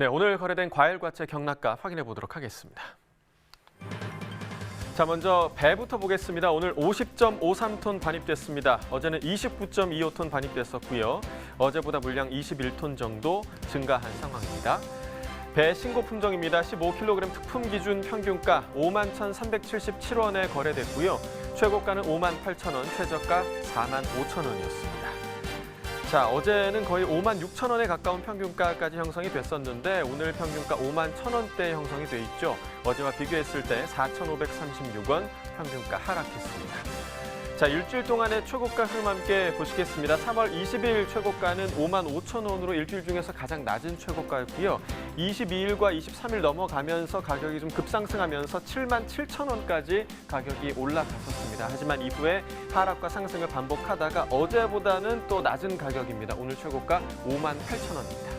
네, 오늘 거래된 과일과채 경락가 확인해 보도록 하겠습니다. 자, 먼저 배부터 보겠습니다. 오늘 50.53톤 반입됐습니다. 어제는 29.25톤 반입됐었고요. 어제보다 물량 21톤 정도 증가한 상황입니다. 배 신고 품종입니다. 15kg 특품 기준 평균가 51,377원에 거래됐고요. 최고가는 58,000원, 최저가 45,000원이었습니다. 자, 어제는 거의 56,000원에 가까운 평균가까지 형성이 됐었는데 오늘 평균가 51,000원대 형성이 돼 있죠. 어제와 비교했을 때 4,536원 평균가 하락했습니다. 자, 일주일 동안의 최고가 흐름 함께 보시겠습니다. 3월 20일 최고가는 55,000원으로 일주일 중에서 가장 낮은 최고가였고요. 22일과 23일 넘어가면서 가격이 좀 급상승하면서 77,000원까지 가격이 올라갔었습니다. 하지만 이후에 하락과 상승을 반복하다가 어제보다는 또 낮은 가격입니다. 오늘 최고가 58,000원입니다.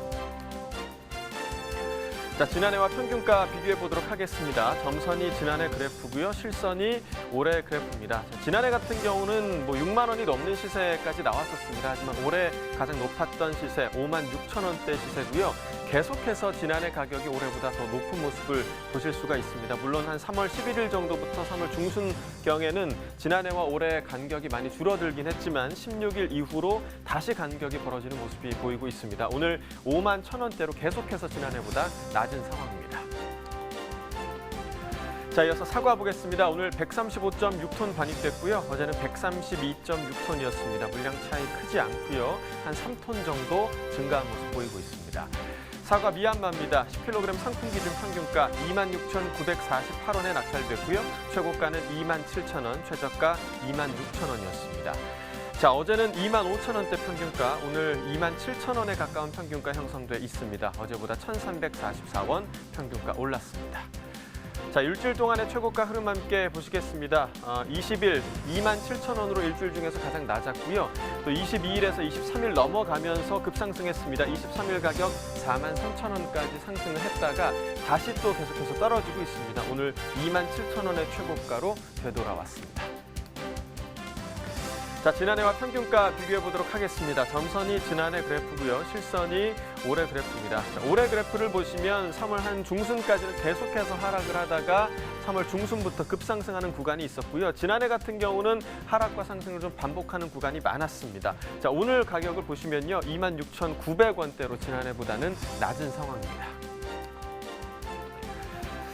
자, 지난해와 평균가 비교해 보도록 하겠습니다. 점선이 지난해 그래프고요. 실선이 올해 그래프입니다. 자, 지난해 같은 경우는 6만 원이 넘는 시세까지 나왔었습니다. 하지만 올해 가장 높았던 시세 56,000원대 시세고요. 계속해서 지난해 가격이 올해보다 더 높은 모습을 보실 수가 있습니다. 물론 한 3월 11일 정도부터 3월 중순경에는 지난해와 올해 간격이 많이 줄어들긴 했지만 16일 이후로 다시 간격이 벌어지는 모습이 보이고 있습니다. 오늘 51,000원대로 계속해서 지난해보다 낮은 상황입니다. 자, 이어서 사과 보겠습니다. 오늘 135.6톤 반입됐고요. 어제는 132.6톤이었습니다. 물량 차이 크지 않고요. 한 3톤 정도 증가한 모습 보이고 있습니다. 사과 미얀마입니다. 10kg 상품 기준 평균가 26,948원에 낙찰됐고요. 최고가는 27,000원, 최저가 26,000원이었습니다. 자, 어제는 25,000원대 평균가, 오늘 27,000원에 가까운 평균가 형성돼 있습니다. 어제보다 1,344원 평균가 올랐습니다. 자, 일주일 동안의 최고가 흐름 함께 보시겠습니다. 20일 27,000원으로 일주일 중에서 가장 낮았고요. 또 22일에서 23일 넘어가면서 급상승했습니다. 23일 가격 43,000원까지 상승을 했다가 다시 또 계속해서 떨어지고 있습니다. 오늘 27,000원의 최고가로 되돌아왔습니다. 자, 지난해와 평균가 비교해 보도록 하겠습니다. 점선이 지난해 그래프고요. 실선이 올해 그래프입니다. 자, 올해 그래프를 보시면 3월 한 중순까지는 계속해서 하락을 하다가 3월 중순부터 급상승하는 구간이 있었고요. 지난해 같은 경우는 하락과 상승을 좀 반복하는 구간이 많았습니다. 자, 오늘 가격을 보시면요. 26,900원대로 지난해보다는 낮은 상황입니다.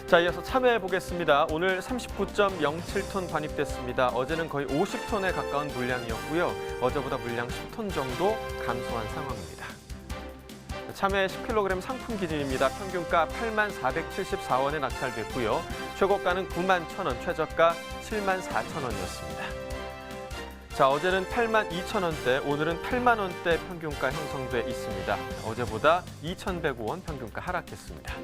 자, 이어서 참외 보겠습니다. 오늘 39.07톤 반입됐습니다. 어제는 거의 50톤에 가까운 물량이었고요. 어제보다 물량 10톤 정도 감소한 상황입니다. 참외 10kg 상품 기준입니다. 평균가 84,474원에 낙찰됐고요. 최고가는 91,000원, 최저가 74,000원이었습니다. 자, 어제는 82,000원대, 오늘은 8만 원대 평균가 형성돼 있습니다. 어제보다 2,105원 평균가 하락했습니다.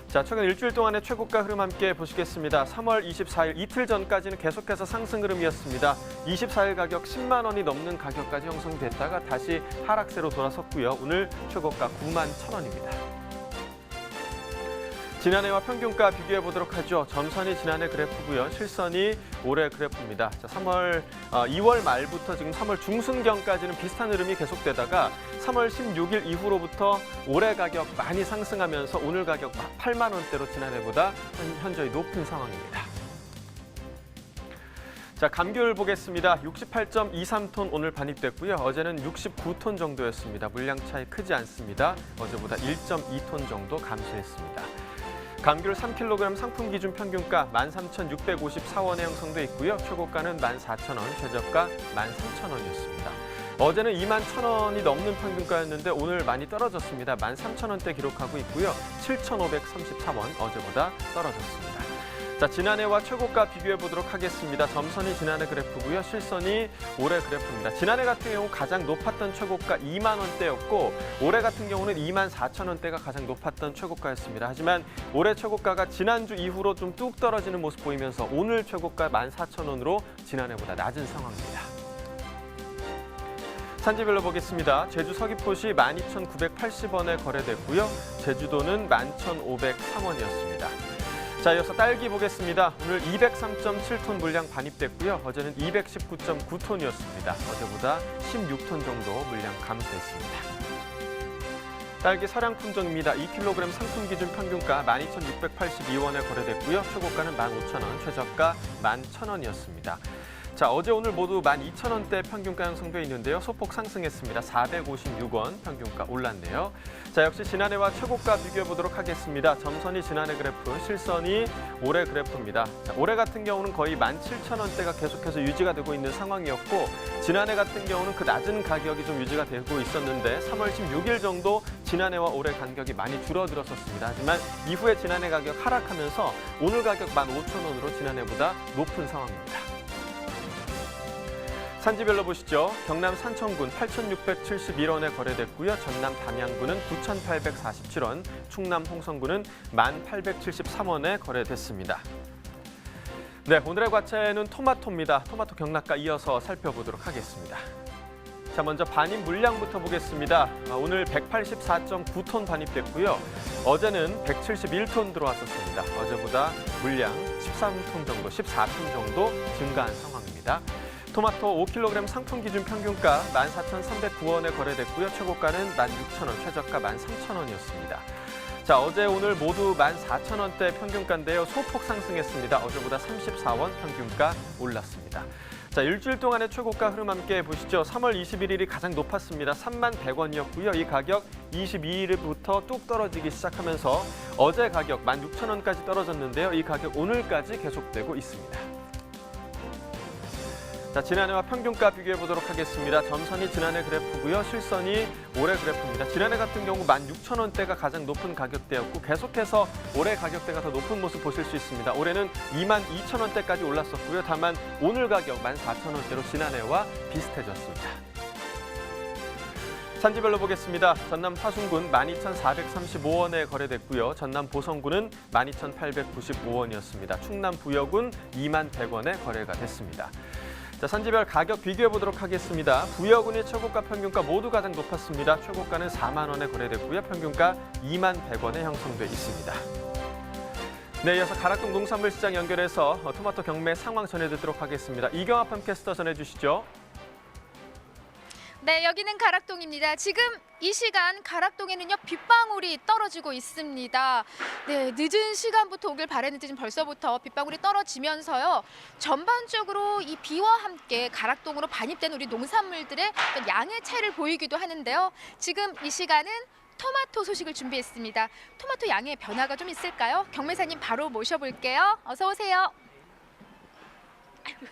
자, 최근 일주일 동안의 최고가 흐름 함께 보시겠습니다. 3월 24일 이틀 전까지는 계속해서 상승 흐름이었습니다. 24일 가격 10만 원이 넘는 가격까지 형성됐다가 다시 하락세로 돌아섰고요. 오늘 최고가 91,000원입니다. 지난해와 평균가 비교해 보도록 하죠. 점선이 지난해 그래프고요. 실선이 올해 그래프입니다. 자, 2월 말부터 지금 3월 중순경까지는 비슷한 흐름이 계속되다가 3월 16일 이후로부터 올해 가격 많이 상승하면서 오늘 가격 8만 원대로 지난해보다 현저히 높은 상황입니다. 자, 감귤 보겠습니다. 68.23톤 오늘 반입됐고요. 어제는 69톤 정도였습니다. 물량 차이 크지 않습니다. 어제보다 1.2톤 정도 감소했습니다. 감귤 3kg 상품 기준 평균가 13,654원에 형성돼 있고요. 최고가는 14,000원, 최저가 13,000원이었습니다. 어제는 21,000원이 넘는 평균가였는데 오늘 많이 떨어졌습니다. 13,000원대 기록하고 있고요. 7,533원, 어제보다 떨어졌습니다. 자, 지난해와 최고가 비교해 보도록 하겠습니다. 점선이 지난해 그래프고요. 실선이 올해 그래프입니다. 지난해 같은 경우 가장 높았던 최고가 2만 원대였고 올해 같은 경우는 24,000원대가 가장 높았던 최고가였습니다. 하지만 올해 최고가가 지난주 이후로 좀 뚝 떨어지는 모습 보이면서 오늘 최고가 14,000원으로 지난해보다 낮은 상황입니다. 산지별로 보겠습니다. 제주 서귀포시 12,980원에 거래됐고요. 제주도는 11,503원이었습니다. 자, 이어서 딸기 보겠습니다. 오늘 203.7톤 물량 반입됐고요. 어제는 219.9톤이었습니다. 어제보다 16톤 정도 물량 감소했습니다. 딸기 서량 품종입니다. 2kg 상품 기준 평균가 12,682원에 거래됐고요. 최고가는 15,000원, 최저가 11,000원이었습니다. 자, 어제 오늘 모두 12,000원대 평균가 형성돼 있는데요. 소폭 상승했습니다. 456원 평균가 올랐네요. 자, 역시 지난해와 최고가 비교해 보도록 하겠습니다. 점선이 지난해 그래프, 실선이 올해 그래프입니다. 자, 올해 같은 경우는 거의 17,000원대가 계속해서 유지가 되고 있는 상황이었고, 지난해 같은 경우는 그 낮은 가격이 좀 유지가 되고 있었는데 3월 16일 정도 지난해와 올해 간격이 많이 줄어들었었습니다. 하지만 이후에 지난해 가격 하락하면서 오늘 가격 15,000원으로 지난해보다 높은 상황입니다. 산지별로 보시죠. 경남 산청군 8,671원에 거래됐고요. 전남 담양군은 9,847원, 충남 홍성군은 1,873원에 거래됐습니다. 네, 오늘의 과채는 토마토입니다. 토마토 경락가 이어서 살펴보도록 하겠습니다. 자, 먼저 반입 물량부터 보겠습니다. 오늘 184.9톤 반입됐고요. 어제는 171톤 들어왔었습니다. 어제보다 물량 13톤 정도, 14톤 정도 증가한 상황입니다. 토마토 5kg 상품 기준 평균가 14,309원에 거래됐고요. 최고가는 16,000원, 최저가 13,000원이었습니다. 자, 어제 오늘 모두 14,000원대 평균가인데요. 소폭 상승했습니다. 어제보다 34원 평균가 올랐습니다. 자, 일주일 동안의 최고가 흐름 함께 보시죠. 3월 21일이 가장 높았습니다. 31,100원이었고요. 이 가격 22일부터 뚝 떨어지기 시작하면서 어제 가격 16,000원까지 떨어졌는데요. 이 가격 오늘까지 계속되고 있습니다. 자, 지난해와 평균가 비교해 보도록 하겠습니다. 점선이 지난해 그래프고요. 실선이 올해 그래프입니다. 지난해 같은 경우 16,000원대가 가장 높은 가격대였고 계속해서 올해 가격대가 더 높은 모습 보실 수 있습니다. 올해는 22,000원대까지 올랐었고요. 다만 오늘 가격 14,000원대로 지난해와 비슷해졌습니다. 산지별로 보겠습니다. 전남 화순군 12,435원에 거래됐고요. 전남 보성군은 12,895원이었습니다. 충남 부여군 21,100원에 거래가 됐습니다. 자, 산지별 가격 비교해 보도록 하겠습니다. 부여군이 최고가 평균가 모두 가장 높았습니다. 최고가는 4만 원에 거래됐고요. 평균가 21,100원에 형성돼 있습니다. 네, 이어서 가락동 농산물시장 연결해서 토마토 경매 상황 전해드리도록 하겠습니다. 이경합 팜캐스터 전해주시죠. 네, 여기는 가락동입니다. 지금 이 시간 가락동에는요 빗방울이 떨어지고 있습니다. 네, 늦은 시간부터 오길 바랬는데 지금 벌써부터 빗방울이 떨어지면서요 전반적으로 이 비와 함께 가락동으로 반입된 우리 농산물들의 어떤 양의 차이를 보이기도 하는데요. 지금 이 시간은 토마토 소식을 준비했습니다. 토마토 양의 변화가 좀 있을까요? 경매사님 바로 모셔볼게요. 어서 오세요.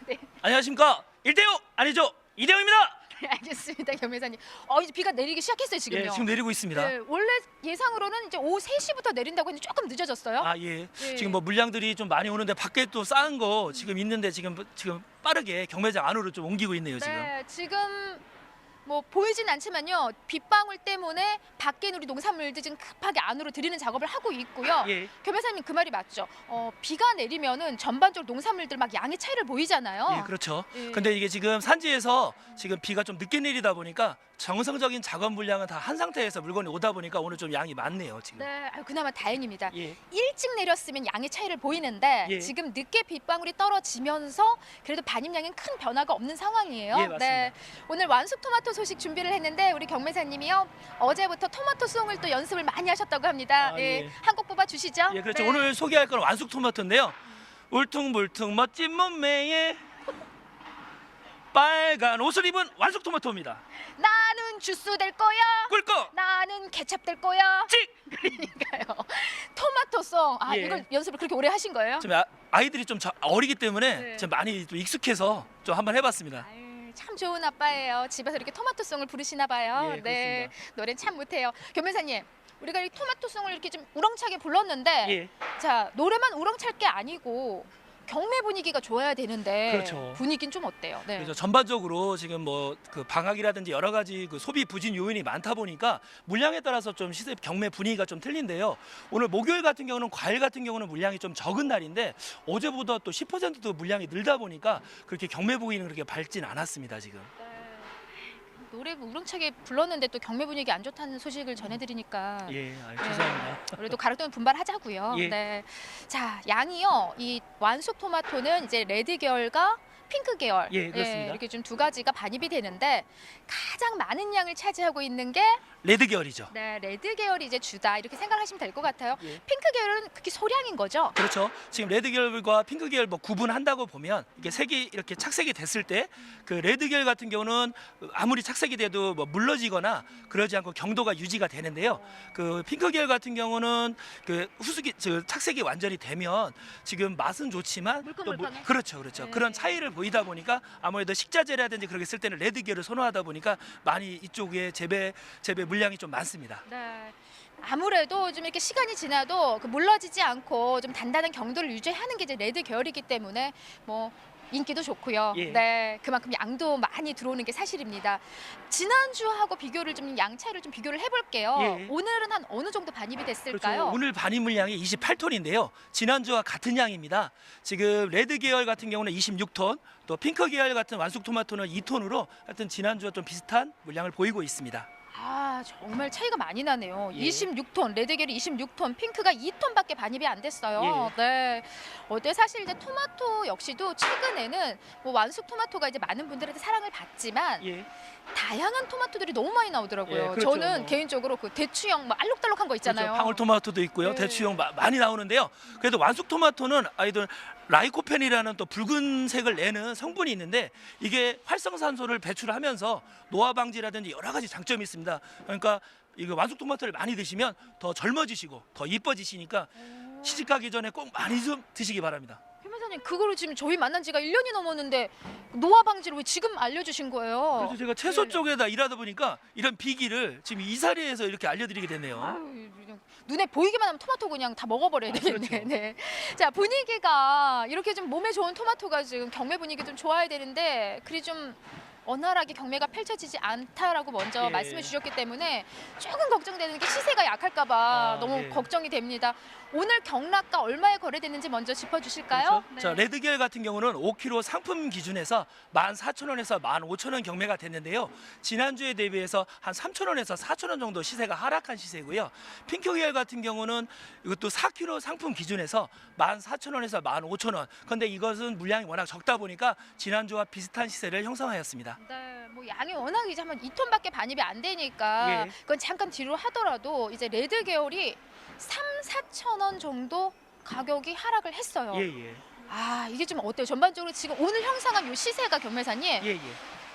네. 안녕하십니까? 1대5 아니죠? 2대5입니다. 네, 알겠습니다, 경매사님. 이제 비가 내리기 시작했어요, 지금요. 예, 지금 내리고 있습니다. 네, 원래 예상으로는 이제 오후 3시부터 내린다고 했는데 조금 늦어졌어요. 아, 예. 예. 지금 뭐 물량들이 좀 많이 오는데 밖에 또 쌓은 거 지금 있는데 지금 빠르게 경매장 안으로 좀 옮기고 있네요, 지금. 네, 지금 뭐 보이진 않지만요. 빗방울 때문에 밖에 우리 농산물들 지금 급하게 안으로 들이는 작업을 하고 있고요. 예. 교배사님 그 말이 맞죠. 비가 내리면은 전반적으로 농산물들 막 양의 차이를 보이잖아요. 예, 그렇죠. 예. 근데 이게 지금 산지에서 지금 비가 좀 늦게 내리다 보니까 정상적인 작업 물량은 다 한 상태에서 물건이 오다 보니까 오늘 좀 양이 많네요, 지금. 네, 그나마 다행입니다. 예. 일찍 내렸으면 양의 차이를 보이는데 예. 지금 늦게 빗방울이 떨어지면서 그래도 반입량엔 큰 변화가 없는 상황이에요. 예, 맞습니다. 네, 오늘 완숙 토마토 소식 준비를 했는데 우리 경매사님이요 어제부터 토마토 송을 또 연습을 많이 하셨다고 합니다. 아, 예. 예. 한 곡 뽑아 주시죠. 예, 그렇죠. 네. 오늘 소개할 건 완숙 토마토인데요. 울퉁불퉁 멋진 몸매에 빨간 옷을 입은 완숙 토마토입니다. 나는 주스 될 거야. 꿀꺽! 나는 케찹 될 거야. 찍! 그러니까요. 토마토송. 예. 이걸 연습을 그렇게 오래 하신 거예요? 지금 아이들이 좀 어리기 때문에 네. 좀 많이 좀 익숙해서 좀 한번 해봤습니다. 아유, 참 좋은 아빠예요. 집에서 이렇게 토마토송을 부르시나 봐요. 예, 네, 그렇습니다. 노래 참 못해요. 교매사님, 우리가 이 토마토송을 이렇게 좀 우렁차게 불렀는데, 예. 자 노래만 우렁찰 게 아니고 경매 분위기가 좋아야 되는데 그렇죠. 분위기는 좀 어때요? 네. 그래서 전반적으로 지금 뭐 그 방학이라든지 여러 가지 그 소비 부진 요인이 많다 보니까 물량에 따라서 좀 시세 경매 분위기가 좀 틀린데요. 오늘 목요일 같은 경우는 과일 같은 경우는 물량이 좀 적은 날인데 어제보다 또 10%도 물량이 늘다 보니까 그렇게 경매 분위기는 그렇게 밝진 않았습니다, 지금. 노래 우렁차게 불렀는데 또 경매 분위기 안 좋다는 소식을 전해드리니까 예, 죄송합니다. 우리도 가락동에 분발하자고요. 예. 네. 자, 양이요. 이 완숙 토마토는 이제 레드 계열과 핑크 계열. 예, 그렇습니다. 이렇게 좀 두 가지가 반입이 되는데 가장 많은 양을 차지하고 있는 게 레드 계열이죠. 레드 계열이 이제 주다 이렇게 생각하시면 될 것 같아요. 예. 핑크 계열은 극히 소량인 거죠. 그렇죠. 지금 레드 계열과 핑크 계열 뭐 구분한다고 보면 이게 색이 이렇게 착색이 됐을 때 그 레드 계열 같은 경우는 아무리 착색이 돼도 뭐 물러지거나 그러지 않고 경도가 유지가 되는데요. 그 핑크 계열 같은 경우는 그 후숙이 착색이 완전히 되면 지금 맛은 좋지만 물컹물컹해. 그렇죠. 네. 그런 차이를 보이다 보니까 아무래도 식자재라든지 그렇게 쓸 때는 레드 계열을 선호하다 보니까 많이 이쪽에 재배 물량이 좀 많습니다. 네. 아무래도 좀 이렇게 시간이 지나도 그 물러지지 않고 좀 단단한 경도를 유지하는 게 이제 레드 계열이기 때문에 뭐 인기도 좋고요. 예. 네, 그만큼 양도 많이 들어오는 게 사실입니다. 지난주하고 비교를 좀 양 차이를 좀 비교를 해볼게요. 예. 오늘은 한 어느 정도 반입이 됐을까요? 그렇죠. 오늘 반입 물량이 28톤인데요. 지난주와 같은 양입니다. 지금 레드 계열 같은 경우는 26톤, 또 핑크 계열 같은 완숙 토마토는 2톤으로 하여튼 지난주와 좀 비슷한 물량을 보이고 있습니다. 아, 정말 차이가 많이 나네요. 예. 26톤, 레드 계열이 26톤, 핑크가 2톤밖에 반입이 안 됐어요. 네. 사실 이제 토마토 역시도 최근에는 뭐 완숙 토마토가 이제 많은 분들한테 사랑을 받지만 예. 다양한 토마토들이 너무 많이 나오더라고요. 예, 그렇죠. 저는 뭐. 개인적으로 그 대추형 뭐 알록달록한 거 있잖아요. 그렇죠. 방울토마토도 있고요. 네. 대추형 많이 나오는데요. 그래도 완숙 토마토는 아이들 라이코펜이라는 또 붉은색을 내는 성분이 있는데 이게 활성산소를 배출하면서 노화 방지라든지 여러 가지 장점이 있습니다. 그러니까 이거 완숙 토마토를 많이 드시면 더 젊어지시고 더 이뻐지시니까 시집 가기 전에 꼭 많이 좀 드시기 바랍니다. 변호사님, 그거를 지금 저희 만난 지가 1년이 넘었는데 노화 방지를 왜 지금 알려주신 거예요? 그래서 제가 채소 네. 쪽에다 일하다 보니까 이런 비기를 지금 이 자리에서 이렇게 알려드리게 됐네요. 아유, 그냥 눈에 보이기만 하면 토마토 그냥 다 먹어버려야 되겠네. 그렇죠. 네. 자, 분위기가 이렇게 좀 몸에 좋은 토마토가 지금 경매 분위기 좀 좋아야 되는데 그리 좀 원활하게 경매가 펼쳐지지 않다라고 먼저 예. 말씀해 주셨기 때문에 조금 걱정되는 게 시세가 약할까봐 너무 예. 걱정이 됩니다. 오늘 경락가 얼마에 거래됐는지 먼저 짚어주실까요? 그렇죠? 자, 레드 계열 같은 경우는 5kg 상품 기준에서 14,000원에서 15,000원 경매가 됐는데요. 지난주에 대비해서 한 3,000원에서 4,000원 정도 시세가 하락한 시세고요. 핑크 계열 같은 경우는 이것도 4kg 상품 기준에서 14,000원에서 15,000원. 그런데 이것은 물량이 워낙 적다 보니까 지난주와 비슷한 시세를 형성하였습니다. 네, 뭐 양이 워낙 이제 한 2톤밖에 반입이 안 되니까 예. 그건 잠깐 뒤로 하더라도 이제 레드 계열이 3,4천 원 정도 가격이 하락을 했어요. 예. 아, 이게 좀 어때요? 전반적으로 지금 오늘 형성한 이 시세가 경매사님 예.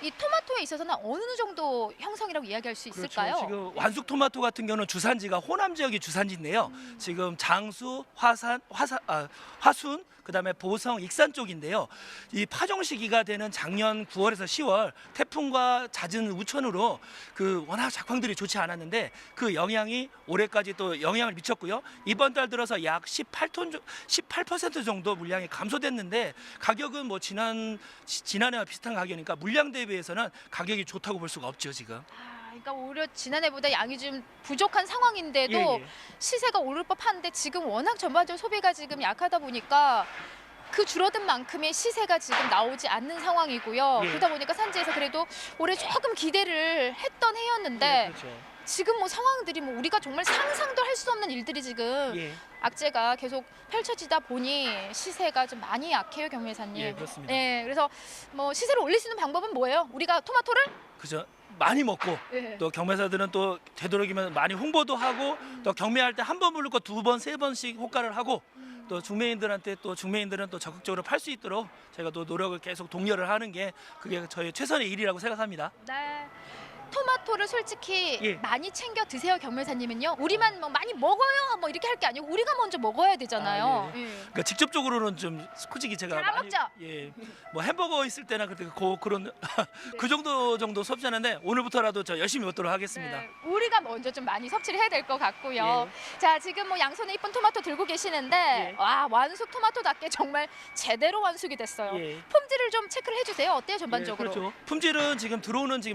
이 토마토에 있어서는 어느 정도 형성이라고 이야기할 수 있을까요? 그렇죠. 지금 완숙 토마토 같은 경우는 주산지가 호남 지역이 주산지인데요. 지금 장수, 화순, 그다음에 보성, 익산 쪽인데요. 이 파종 시기가 되는 작년 9월에서 10월 태풍과 잦은 우천으로 그 워낙 작황들이 좋지 않았는데 그 영향이 올해까지 또 영향을 미쳤고요. 이번 달 들어서 약 18% 정도 물량이 감소됐는데 가격은 뭐 지난해와 비슷한 가격이니까 물량 대비해서는 가격이 좋다고 볼 수가 없죠, 지금. 그러니까 오히려 지난해보다 양이 좀 부족한 상황인데도 예. 시세가 오를 법한데 지금 워낙 전반적으로 소비가 지금 약하다 보니까 그 줄어든 만큼의 시세가 지금 나오지 않는 상황이고요. 예. 그러다 보니까 산지에서 그래도 올해 조금 기대를 했던 해였는데 그렇죠. 지금 뭐 상황들이 뭐 우리가 정말 상상도 할 수 없는 일들이 지금 예. 악재가 계속 펼쳐지다 보니 시세가 좀 많이 약해요, 경매사님. 예, 그렇습니다. 네, 그래서 뭐 시세를 올릴 수 있는 방법은 뭐예요? 우리가 토마토를 그죠. 많이 먹고 예. 또 경매사들은 또 되도록이면 많이 홍보도 하고 또 경매할 때 한 번 부를 거 두 번, 세 번씩 호가를 하고 또 중매인들한테 또 중매인들은 또 적극적으로 팔 수 있도록 제가 또 노력을 계속 독려를 하는 게 그게 저의 최선의 일이라고 생각합니다. 네. 토마토를 솔직히 예. 많이 챙겨 드세요, 경매사님은요. 우리만 뭐 많이 먹어요, 뭐 이렇게 할 게 아니고 우리가 먼저 먹어야 되잖아요. 아, 예. 예. 그러니까 직접적으로는 좀 솔직히 제가 잘 먹죠? 뭐 햄버거 있을 때나 그런 그 정도 섭취하는데 오늘부터라도 저 열심히 먹도록 하겠습니다. 네, 우리가 먼저 좀 많이 섭취를 해야 될 것 같고요. 자, 지금 뭐 양손에 이쁜 토마토 들고 계시는데 예. 와, 완숙 토마토답게 정말 제대로 완숙이 됐어요. 예. 품질을 좀 체크를 해주세요. 어때요, 전반적으로? 예, 그렇죠. 품질은 지금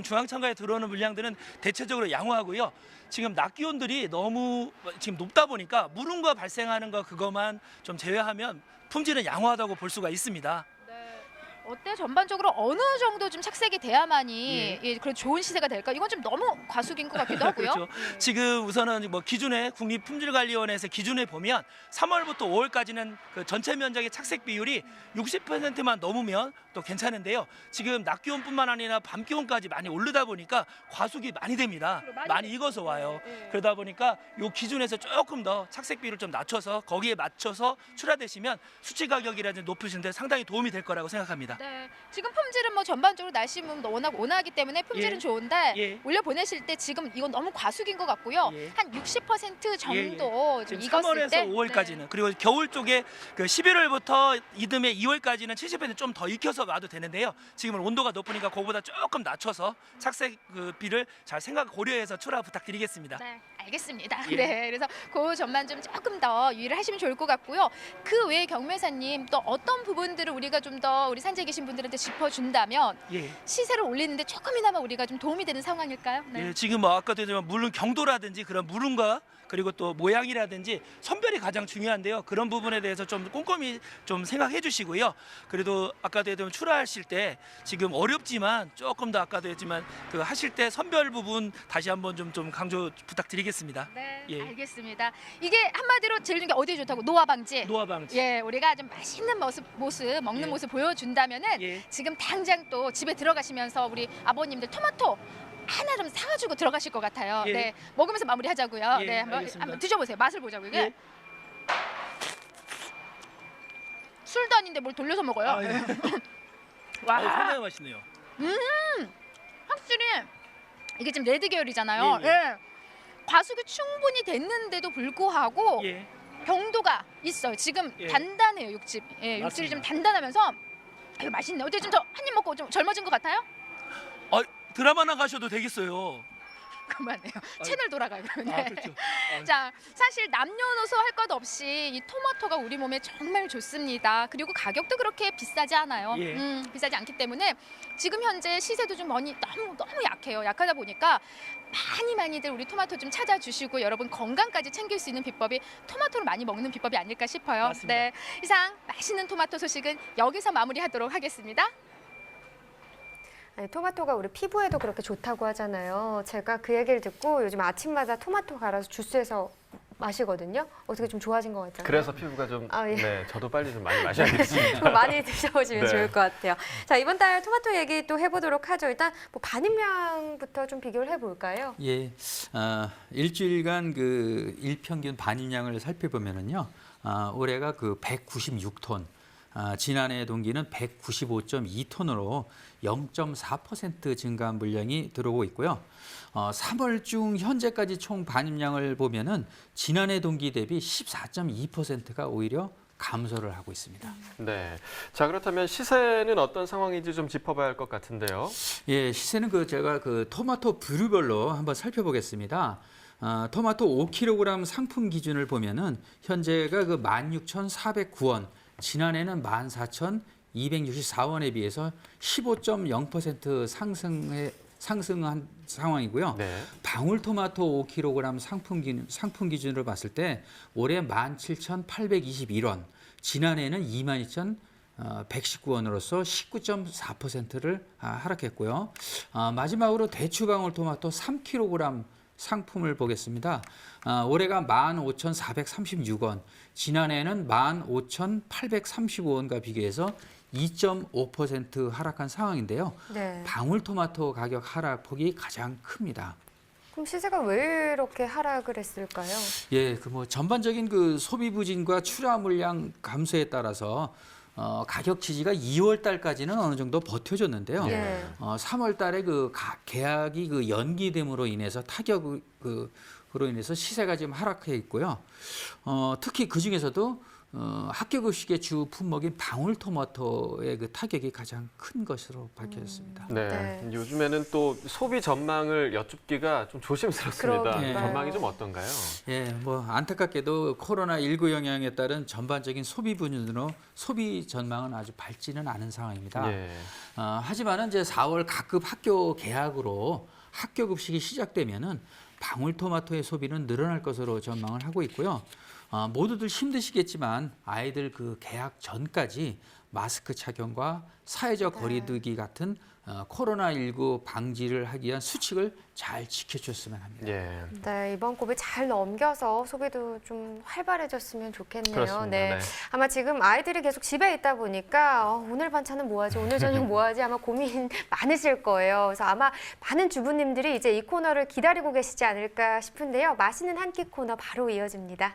중앙창가에 들어오는 물량들은 대체적으로 양호하고요. 지금 낮 기온들이 너무 지금 높다 보니까 물음과 발생하는 거 그것만 좀 제외하면 품질은 양호하다고 볼 수가 있습니다. 네. 어때? 전반적으로 어느 정도 좀 착색이 돼야만이 예. 예, 그런 좋은 시세가 될까? 이건 좀 너무 과속인 것 같기도 하고요. 그렇죠. 지금 우선은 뭐 기준에 국립품질관리원회에서 기준에 보면 3월부터 5월까지는 그 전체 면적의 착색 비율이 60%만 넘으면 또 괜찮은데요. 지금 낮 기온뿐만 아니라 밤 기온까지 많이 오르다 보니까 과속이 많이 됩니다. 많이 익어서 와요. 네, 네. 그러다 보니까 요 기준에서 조금 더 착색 비율을 좀 낮춰서 거기에 맞춰서 출하되시면 수치 가격이라든지 높으시는데 상당히 도움이 될 거라고 생각합니다. 네, 지금 품질은 뭐 전반적으로 날씨 워낙 온화하기 때문에 품질은 예. 좋은데 예. 올려 보내실 때 지금 이건 너무 과속인 것 같고요. 예. 한 60% 정도 예, 좀 지금 익었을 3월에서 때 5월까지는 네. 그리고 겨울 쪽에 그 11월부터 이듬해 2월까지는 70% 좀 더 익혀서 와도 되는데요. 지금은 온도가 높으니까 그거보다 조금 낮춰서 착색 그 비를 잘 생각 고려해서 출하 부탁드리겠습니다. 네, 알겠습니다. 예. 네, 그래서 그 점만 좀 조금 더 유의를 하시면 좋을 것 같고요. 그 외에 경매사님 또 어떤 부분들을 우리가 좀 더 우리 산지에 계신 분들한테 짚어준다면 예. 시세를 올리는데 조금이나마 우리가 좀 도움이 되는 상황일까요? 네. 예, 지금 뭐 아까도 했지만 물론 경도라든지 그런 물음과 그리고 또 모양이라든지 선별이 가장 중요한데요. 그런 부분에 대해서 좀 꼼꼼히 좀 생각해 주시고요. 그래도 아까도 했지만 출하하실 때 지금 어렵지만 조금 더 아까도 했지만 그 하실 때 선별 부분 다시 한번 좀 강조 부탁드리겠습니다. 네, 예. 알겠습니다. 이게 한마디로 제일 좋은 게 어디에 좋다고? 노화 방지. 노화 방지. 예, 우리가 좀 맛있는 모습 먹는 예. 모습 보여준다면은 예. 지금 당장 또 집에 들어가시면서 우리 아버님들 토마토 하나 좀 사가지고 들어가실 것 같아요. 예. 네, 먹으면서 마무리하자고요. 예, 네, 알겠습니다. 한번 드셔보세요. 맛을 보자고요. 이게 예. 술도 아닌데 뭘 돌려서 먹어요. 아, 예. 와, 상당히 맛있네요. 확실히 이게 지금 레드 계열이잖아요. 예, 예. 예. 과속이 충분히 됐는데도 불구하고 예. 병도가 있어요. 지금 예. 단단해요, 육즙. 예, 육즙이 좀 맞습니다. 단단하면서 이거 맛있네. 어때 좀 더 한 입 먹고 좀 젊어진 것 같아요? 드라마 나가셔도 되겠어요. 그만해요. 채널 돌아가요. 그러면. 아, 그렇죠. 아, 자, 사실 남녀노소 할 것 없이 이 토마토가 우리 몸에 정말 좋습니다. 그리고 가격도 그렇게 비싸지 않아요. 예. 비싸지 않기 때문에 지금 현재 시세도 좀 너무 약해요. 약하다 보니까 많이들 우리 토마토 좀 찾아주시고 여러분 건강까지 챙길 수 있는 비법이 토마토를 많이 먹는 비법이 아닐까 싶어요. 맞습니다. 네, 이상 맛있는 토마토 소식은 여기서 마무리하도록 하겠습니다. 아니, 토마토가 우리 피부에도 그렇게 좋다고 하잖아요. 제가 그 얘기를 듣고 요즘 아침마다 토마토 갈아서 주스해서 마시거든요. 어떻게 좀 좋아진 것 같잖아요. 그래서 피부가 좀 아, 예. 네, 저도 빨리 좀 많이 마셔야겠습니다. 좀 많이 드셔보시면 네. 좋을 것 같아요. 자, 이번 달 토마토 얘기 또 해보도록 하죠. 일단 뭐 반입량부터 좀 비교를 해볼까요? 예, 일주일간 그 일평균 반입량을 살펴보면은요, 올해가 그 196톤, 지난해 동기는 195.2톤으로 0.4% 증가한 물량이 들어오고 있고요. 3월 중 현재까지 총 반입량을 보면은 지난해 동기 대비 14.2%가 오히려 감소를 하고 있습니다. 네. 자, 그렇다면 시세는 어떤 상황인지 좀 짚어봐야 할 것 같은데요. 예, 시세는 제가 토마토 부류별로 한번 살펴보겠습니다. 토마토 5kg 상품 기준을 보면은 현재가 16,409원, 지난해는 14,264원에 비해서 15.0% 상승한 상황이고요. 네. 방울토마토 5kg 상품 기준으로 봤을 때 올해 17,821원, 지난해는 22,119원으로서 19.4%를 하락했고요. 마지막으로 대추방울토마토 3kg 상품을 보겠습니다. 올해가 15,436원, 지난해는 15,835원과 비교해서 2.5% 하락한 상황인데요. 네. 방울토마토 가격 하락폭이 가장 큽니다. 그럼 시세가 왜 이렇게 하락을 했을까요? 예, 전반적인 소비 부진과 출하 물량 감소에 따라서 가격 지지가 2월 달까지는 어느 정도 버텨줬는데요. 예. 3월 달에 계약이 연기됨으로 인해서 타격으로 인해서 시세가 지금 하락해 있고요. 특히 그 중에서도 학교급식의 주 품목인 방울토마토의 타격이 가장 큰 것으로 밝혀졌습니다. 네. 네. 요즘에는 또 소비 전망을 여쭙기가 좀 조심스럽습니다. 그러게요. 전망이 좀 어떤가요? 예, 안타깝게도 코로나19 영향에 따른 전반적인 소비 부진으로 소비 전망은 아주 밝지는 않은 상황입니다. 예. 하지만은 이제 4월 각급 학교 개학으로 학교 급식이 시작되면은 방울토마토의 소비는 늘어날 것으로 전망을 하고 있고요. 모두들 힘드시겠지만 아이들 개학 전까지 마스크 착용과 사회적 거리두기 같은 코로나19 방지를 하기 위한 수칙을 잘 지켜줬으면 합니다. 예. 네, 이번 고비 잘 넘겨서 소비도 좀 활발해졌으면 좋겠네요. 그렇습니다. 네. 네. 아마 지금 아이들이 계속 집에 있다 보니까 오늘 반찬은 뭐 하지? 오늘 저녁 뭐 하지? 아마 고민 많으실 거예요. 그래서 아마 많은 주부님들이 이제 이 코너를 기다리고 계시지 않을까 싶은데요. 맛있는 한 끼 코너 바로 이어집니다.